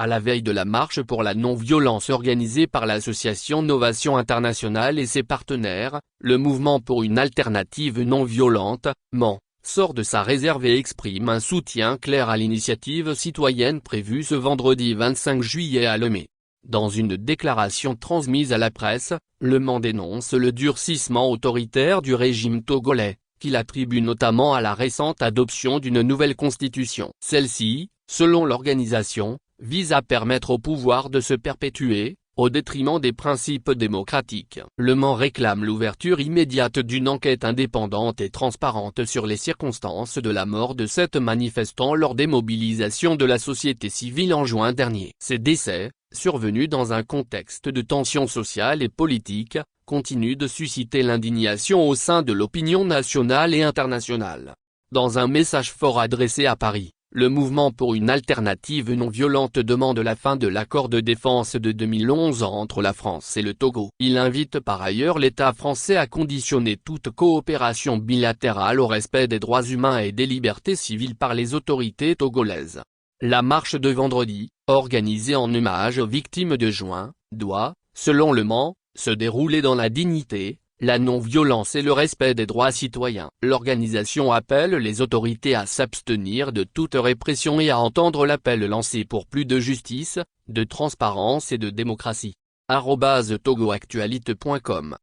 À la veille de la marche pour la non-violence organisée par l'association Novation Internationale et ses partenaires, le mouvement pour une alternative non violente, MAN, sort de sa réserve et exprime un soutien clair à l'initiative citoyenne prévue ce vendredi 25 juillet à Lomé. Dans une déclaration transmise à la presse, le MAN dénonce le durcissement autoritaire du régime togolais, qu'il attribue notamment à la récente adoption d'une nouvelle constitution. Celle-ci, selon l'organisation, vise à permettre au pouvoir de se perpétuer, au détriment des principes démocratiques. Le MAN réclame l'ouverture immédiate d'une enquête indépendante et transparente sur les circonstances de la mort de 7 manifestants lors des mobilisations de la société civile en juin dernier. Ces décès, survenus dans un contexte de tension sociale et politique, continuent de susciter l'indignation au sein de l'opinion nationale et internationale. Dans un message fort adressé à Paris, le mouvement pour une alternative non violente demande la fin de l'accord de défense de 2011 entre la France et le Togo. Il invite par ailleurs l'État français à conditionner toute coopération bilatérale au respect des droits humains et des libertés civiles par les autorités togolaises. La marche de vendredi, organisée en hommage aux victimes de juin, doit, selon le MAN, se dérouler dans la dignité, la non-violence et le respect des droits citoyens. L'organisation appelle les autorités à s'abstenir de toute répression et à entendre l'appel lancé pour plus de justice, de transparence et de démocratie. @togoactualité.com